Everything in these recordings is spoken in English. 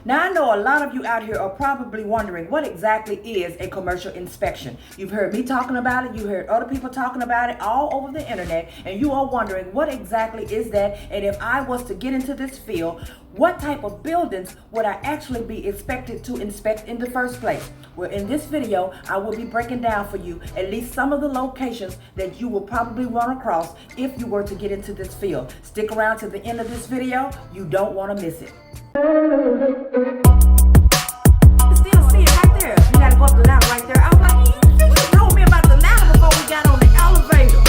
Now, I know a lot of you out here are probably wondering what exactly is a commercial inspection. You've heard me talking about it, you heard other people talking about it all over the internet, and you are wondering what exactly is that, and if I was to get into this field, what type of buildings would I actually be expected to inspect in the first place? Well, in this video, I will be breaking down for you at least some of the locations that you will probably run across if you were to get into this field. Stick around to the end of this video. You don't want to miss it. Still see it right there. You gotta go up the ladder right there. I was like, you told me about the ladder before we got on the elevator.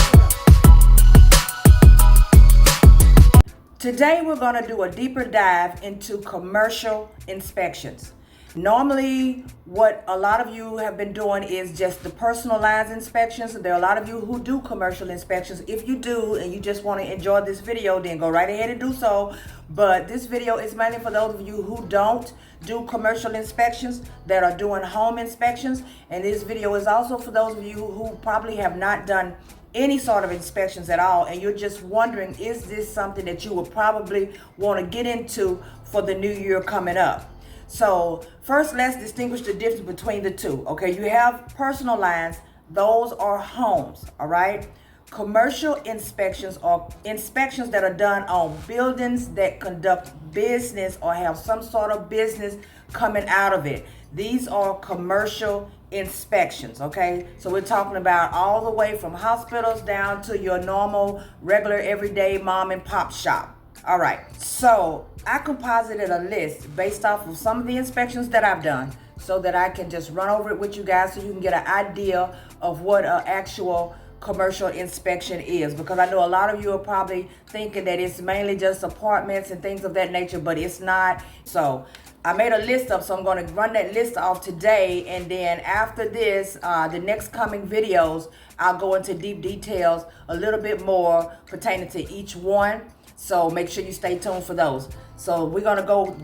Today we're gonna do a deeper dive into commercial inspections. Normally, what a lot of you have been doing is just the personalized inspections. There are a lot of you who do commercial inspections. If you do and you just want to enjoy this video, then go right ahead and do so. But this video is mainly for those of you who don't do commercial inspections, that are doing home inspections. And this video is also for those of you who probably have not done any sort of inspections at all, and you're just wondering, is this something that you would probably want to get into for the new year coming up? So first, let's distinguish the difference between the two. Okay, you have personal lines, those are homes, all right? Commercial inspections are inspections that are done on buildings that conduct business or have some sort of business coming out of it. These are commercial inspections, okay? So we're talking about all the way from hospitals down to your normal, regular, everyday mom and pop shop. All right, so I composited a list based off of some of the inspections that I've done so that I can just run over it with you guys so you can get an idea of what an actual commercial inspection is, because I know a lot of you are probably thinking that it's mainly just apartments and things of that nature, but it's not. So I made a list up, so I'm going to run that list off today, and then after this, the next coming videos, I'll go into deep details a little bit more pertaining to each one. So make sure you stay tuned for those. So we're going to go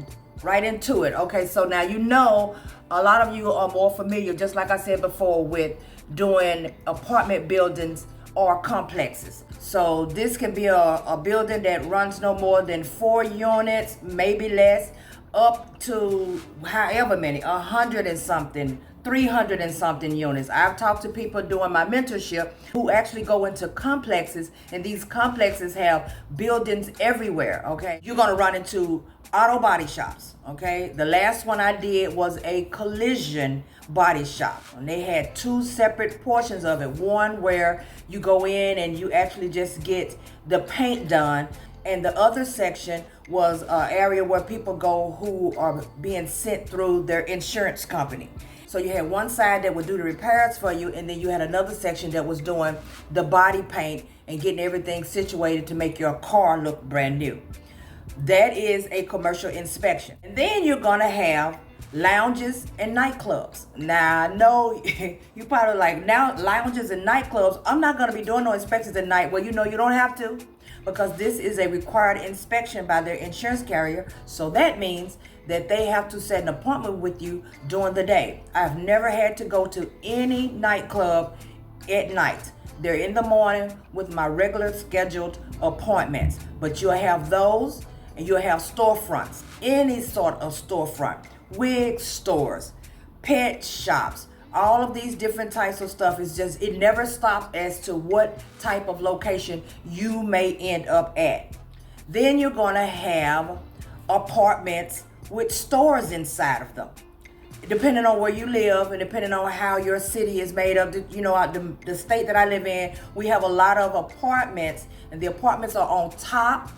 right into it. Okay, so now you know a lot of you are more familiar, just like I said before, with doing apartment buildings or complexes. So this can be a building that runs no more than 4 units, maybe less, up to however many, 100 and something, 300 and something units. I've talked to people doing my mentorship who actually go into complexes, and these complexes have buildings everywhere, okay? You're gonna run into auto body shops, okay? The last one I did was a collision body shop, and they had 2 separate portions of it. One where you go in and you actually just get the paint done, and the other section was an area where people go who are being sent through their insurance company. So you had one side that would do the repairs for you, and then you had another section that was doing the body paint and getting everything situated to make your car look brand new. That is a commercial inspection. And then you're gonna have lounges and nightclubs. Now, I know you probably like, now lounges and nightclubs, I'm not gonna be doing no inspections at night. Well, you know you don't have to, because this is a required inspection by their insurance carrier. So that means that they have to set an appointment with you during the day. I've never had to go to any nightclub at night. They're in the morning with my regular scheduled appointments. But you'll have those, and you'll have storefronts, any sort of storefront, wig stores, pet shops, all of these different types of stuff. Is just, it never stops as to what type of location you may end up at. Then you're gonna have apartments with stores inside of them. Depending on where you live and depending on how your city is made up, you know, the state that I live in, we have a lot of apartments, and the apartments are on top,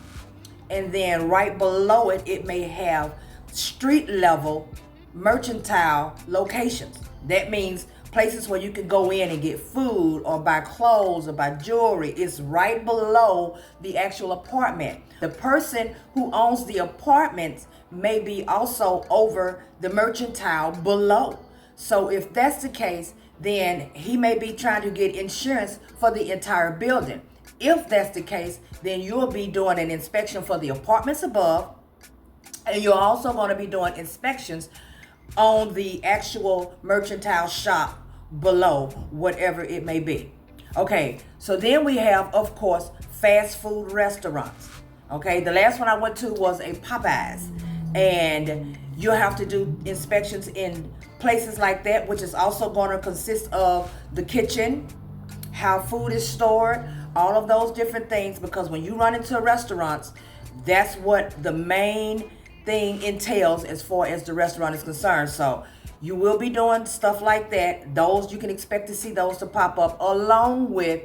and then right below it, it may have street level mercantile locations. That means places where you can go in and get food or buy clothes or buy jewelry. It's right below the actual apartment. The person who owns the apartments may be also over the mercantile below. So if that's the case, then he may be trying to get insurance for the entire building. If that's the case, then you'll be doing an inspection for the apartments above, and you're also going to be doing inspections on the actual mercantile shop below, whatever it may be. Okay, so then we have, of course, fast food restaurants. Okay, the last one I went to was a Popeyes, and You'll have to do inspections in places like that, which is also going to consist of the kitchen, how food is stored, all of those different things, because when you run into restaurants, that's what the main thing entails as far as the restaurant is concerned. So you will be doing stuff like that. Those, you can expect to see those to pop up along with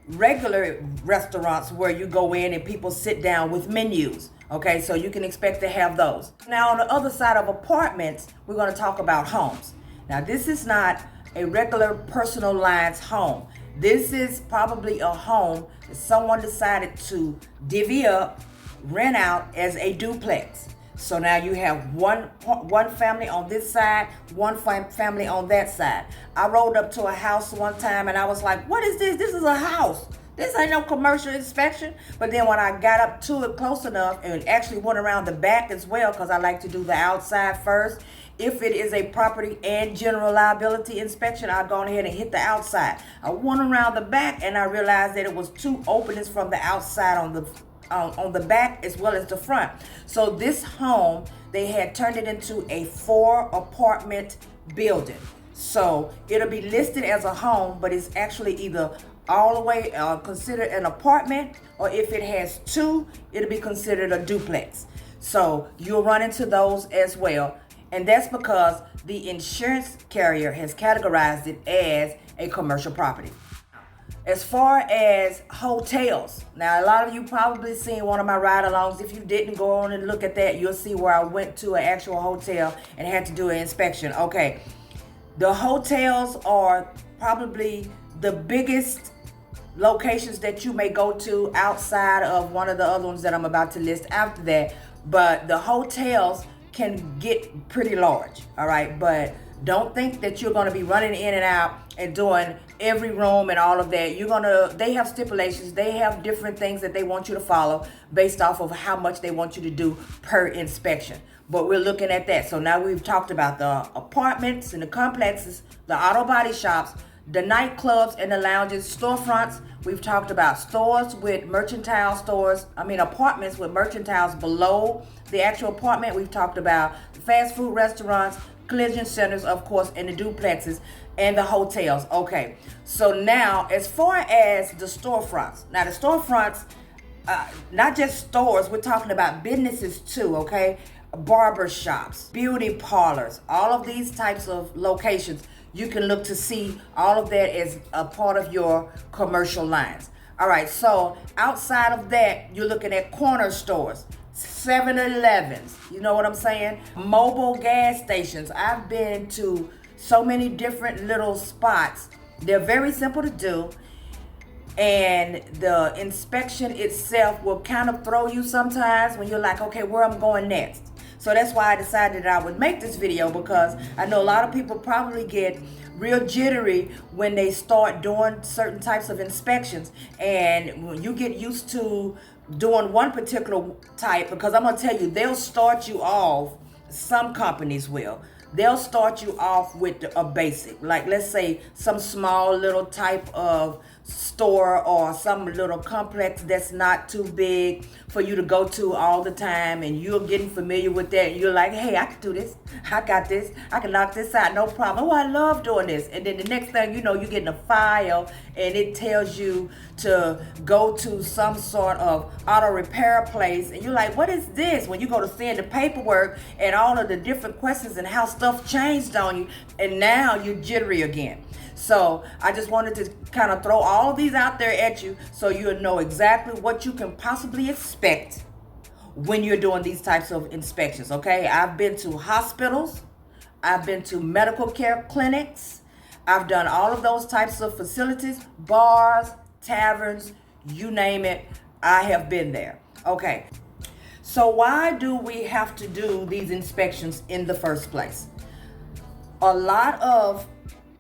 regular restaurants where you go in and people sit down with menus. Okay, so you can expect to have those. Now on the other side of apartments, we're going to talk about homes. Now this is not a regular personal lines home. This is probably a home that someone decided to divvy up, rent out as a duplex. So now you have one family on this side, one family on that side. I rolled up to a house one time and I was like, what is this? This is a house. This ain't no commercial inspection. But then when I got up to it close enough and actually went around the back as well, because I like to do the outside first. If it is a property and general liability inspection, I'll go ahead and hit the outside. I went around the back and I realized that it was two openings from the outside on the back as well as the front. So this home, they had turned it into a 4-apartment building. So it'll be listed as a home, but it's actually either all the way considered an apartment, or if it has 2, it'll be considered a duplex. So you'll run into those as well. And that's because the insurance carrier has categorized it as a commercial property. As far as hotels, now a lot of you probably seen one of my ride-alongs. If you didn't, go on and look at that. You'll see where I went to an actual hotel and had to do an inspection. Okay, the hotels are probably the biggest locations that you may go to outside of one of the other ones that I'm about to list after that. But the hotels can get pretty large, all right? But don't think that you're going to be running in and out and doing every room and all of that. They have stipulations. They have different things that they want you to follow based off of how much they want you to do per inspection. But we're looking at that. So now we've talked about the apartments and the complexes, the auto body shops, the nightclubs and the lounges, storefronts. We've talked about stores with apartments with merchantiles below the actual apartment. We've talked about fast food restaurants, collision centers, of course, and the duplexes and the hotels. Okay, so now as far as the storefronts, not just stores, we're talking about businesses too, okay? Barber shops, beauty parlors, all of these types of locations. You can look to see all of that as a part of your commercial lines. All right, so outside of that, you're looking at corner stores, 7-Elevens, you know what I'm saying? Mobile gas stations. I've been to so many different little spots. They're very simple to do. And the inspection itself will kind of throw you sometimes when you're like, okay, where I'm going next. So that's why I decided that I would make this video, because I know a lot of people probably get real jittery when they start doing certain types of inspections. And when you get used to doing one particular type, because I'm going to tell you, they'll start you off, some companies will. They'll start you off with a basic, like let's say some small little type of store or some little complex that's not too big for you to go to all the time, and you're getting familiar with that, and you're like, hey, I can do this, I got this, I can knock this out, no problem. Oh, I love doing this. And then the next thing you know, you're getting a file and it tells you to go to some sort of auto repair place, and you're like, what is this? When you go to send the paperwork and all of the different questions and how stuff changed on you, and now you're jittery again. So I just wanted to kind of throw all of these out there at you so you'll know exactly what you can possibly expect when you're doing these types of inspections, okay? I've been to hospitals. I've been to medical care clinics. I've done all of those types of facilities, bars, taverns, you name it. I have been there, okay? So why do we have to do these inspections in the first place? A lot of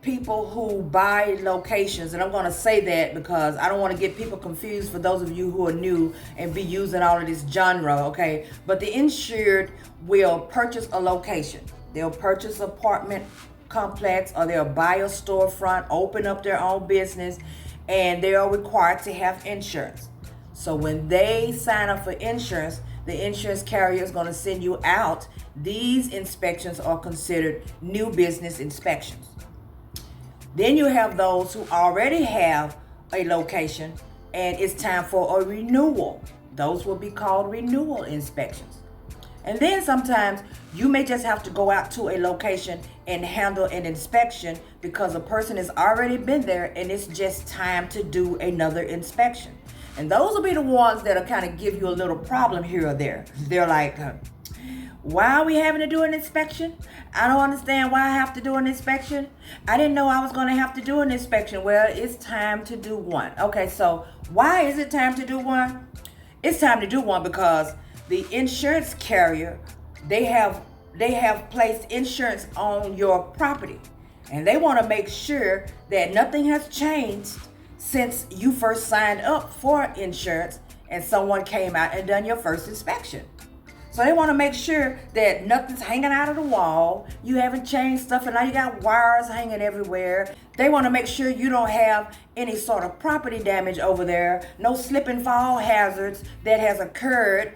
people who buy locations, and I'm going to say that because I don't want to get people confused for those of you who are new and be using all of this genre, okay? But the insured will purchase a location. They'll purchase an apartment complex, or they'll buy a storefront, open up their own business, and they are required to have insurance. So when they sign up for insurance, the insurance carrier is going to send you out, these inspections are considered new business inspections. Then you have those who already have a location and it's time for a renewal. Those will be called renewal inspections. And then sometimes you may just have to go out to a location and handle an inspection because a person has already been there and it's just time to do another inspection. And those will be the ones that'll kind of give you a little problem here or there. They're like, why are we having to do an inspection? I don't understand why I have to do an inspection. I didn't know I was going to have to do an inspection. Well, it's time to do one. Okay, so why is it time to do one? It's time to do one because the insurance carrier, they have placed insurance on your property. And they want to make sure that nothing has changed since you first signed up for insurance and someone came out and done your first inspection. So they want to make sure that nothing's hanging out of the wall. You haven't changed stuff and now you got wires hanging everywhere. They want to make sure you don't have any sort of property damage over there. No slip and fall hazards that has occurred,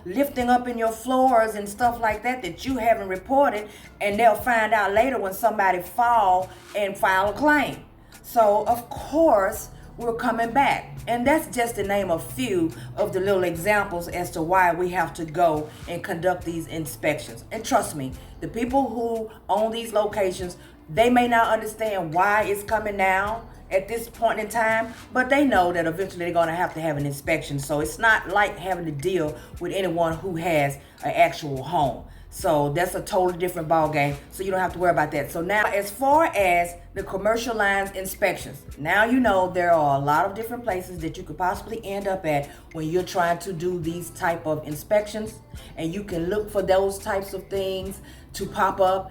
lifting up in your floors and stuff like that you haven't reported. And they'll find out later when somebody fall and file a claim. So of course, we're coming back. And that's just to name a few of the little examples as to why we have to go and conduct these inspections. And trust me, the people who own these locations, they may not understand why it's coming now at this point in time, but they know that eventually they're going to have an inspection. So it's not like having to deal with anyone who has an actual home. So that's a totally different ball game. So you don't have to worry about that. So now, as far as the commercial lines inspections, now you know there are a lot of different places that you could possibly end up at when you're trying to do these type of inspections. And you can look for those types of things to pop up.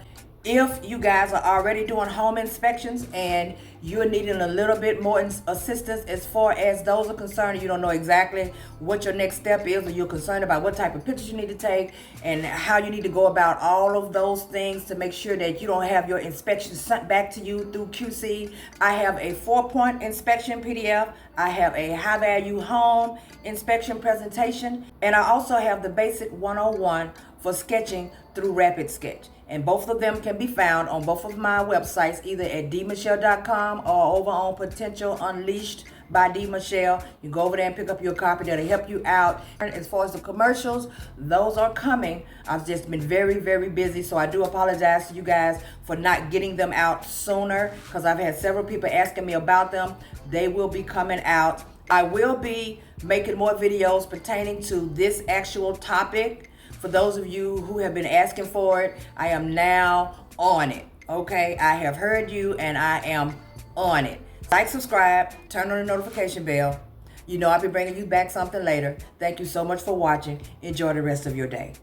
If you guys are already doing home inspections and you're needing a little bit more assistance as far as those are concerned, you don't know exactly what your next step is, or you're concerned about what type of pictures you need to take and how you need to go about all of those things to make sure that you don't have your inspections sent back to you through QC, I have a 4-point inspection PDF. I have a high value home inspection presentation, and I also have the basic 101 for sketching through Rapid Sketch. And both of them can be found on both of my websites, either at dmichelle.com or over on Potential Unleashed by D. Michelle. You go over there and pick up your copy. That'll help you out. And as far as the commercials, those are coming. I've just been very, very busy, so I do apologize to you guys for not getting them out sooner because I've had several people asking me about them. They will be coming out. I will be making more videos pertaining to this actual topic. For those of you who have been asking for it, I am now on it. Okay, I have heard you and I am on it. Like, subscribe, turn on the notification bell. I'll be bringing you back something later. Thank you so much for watching. Enjoy the rest of your day.